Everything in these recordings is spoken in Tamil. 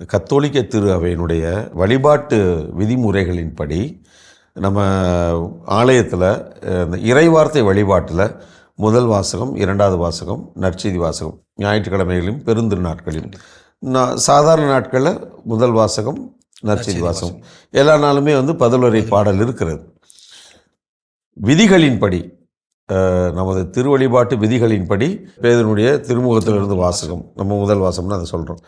கத்தோலிக்க திரு அவையினுடைய வழிபாட்டு விதிமுறைகளின்படி நம்ம ஆலயத்தில் இந்த இறைவார்த்தை வழிபாட்டில் முதல் வாசகம், இரண்டாவது வாசகம், நற்செய்தி வாசகம், ஞாயிற்றுக்கிழமைகளிலும் பெருந்திருநாட்களிலும், சாதாரண நாட்களில் முதல் வாசகம், நற்செய்தி வாசகம், எல்லா நாளுமே பதிலுரை பாடல் இருக்கிறது. விதிகளின்படி, நமது திருவழிபாட்டு விதிகளின்படி பேதுருடைய திருமுகத்திலிருந்து வாசகம், நம்ம முதல் வாசகம்னு அதை சொல்கிறோம்.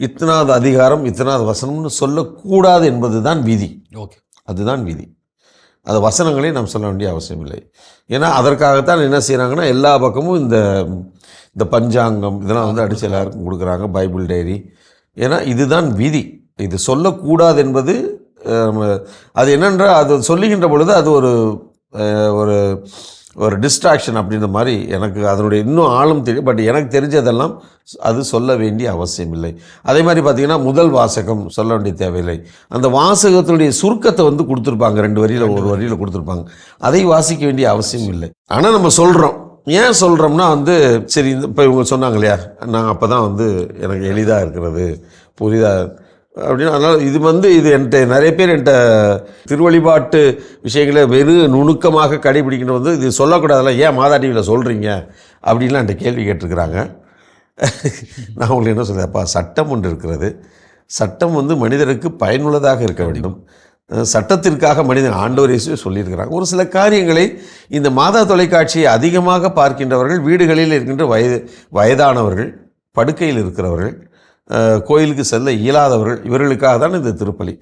இத்தனாவது அதிகாரம், இத்தனாவது வசனம்னு சொல்லக்கூடாது என்பது தான் விதி. ஓகே, அதுதான் விதி. அது வசனங்களே நாம் சொல்ல வேண்டிய அவசியம் இல்லை. ஏன்னா அதற்காகத்தான் என்ன செய்கிறாங்கன்னா, எல்லா பக்கமும் இந்த பஞ்சாங்கம் இதெல்லாம் அடித்து எல்லாருக்கும் கொடுக்குறாங்க, பைபிள் டைரி. ஏன்னா இதுதான் விதி. இது சொல்லக்கூடாது என்பது அது என்னென்றால், அது சொல்லுகின்ற பொழுது அது ஒரு டிஸ்ட்ராக்ஷன் அப்படின்ற மாதிரி எனக்கு அதனுடைய இன்னும் ஆழம் தெரியும். பட் எனக்கு தெரிஞ்சதெல்லாம் அது சொல்ல வேண்டிய அவசியம் இல்லை. அதே மாதிரி பார்த்திங்கன்னா, முதல் வாசகம் சொல்ல வேண்டிய தேவையில்லை. அந்த வாசகத்தினுடைய சுருக்கத்தை கொடுத்துருப்பாங்க, 2 வரியில் 1 வரியில் கொடுத்துருப்பாங்க. அதை வாசிக்க வேண்டிய அவசியம் இல்லை. ஆனால் நம்ம சொல்கிறோம். ஏன் சொல்கிறோம்னா சரி, இப்போ இவங்க சொன்னாங்க இல்லையா, நான் அப்போ தான் எனக்கு எளிதாக இருக்கிறது, புரிதாக அப்படின்னு. அதனால் இது என்கிட்ட நிறைய பேர் என்கிட்ட திருவழிபாட்டு விஷயங்களை வெறும் நுணுக்கமாக கடைபிடிக்கணும் இது சொல்லக்கூடாதுல்ல, ஏன் மாதா டிவியில் சொல்கிறீங்க அப்படின்லாம் என்கிட்ட கேள்வி கேட்டிருக்கிறாங்க. நான் உங்களுக்கு என்ன சொல்கிறேன், அப்பா, சட்டம் ஒன்று இருக்கிறது. சட்டம் மனிதருக்கு பயனுள்ளதாக இருக்க வேண்டும். சட்டத்திற்காக மனிதன் ஆண்டவர் இயேசுவே சொல்லியிருக்கிறாங்க. ஒரு சில காரியங்களை இந்த மாதா தொலைக்காட்சியை அதிகமாக பார்க்கின்றவர்கள், வீடுகளில் இருக்கின்ற வயதானவர்கள், படுக்கையில் இருக்கிறவர்கள், கோயிலுக்கு செல்ல இயலாதவர்கள், இவர்களுக்காக தான் இந்த திருப்பலி.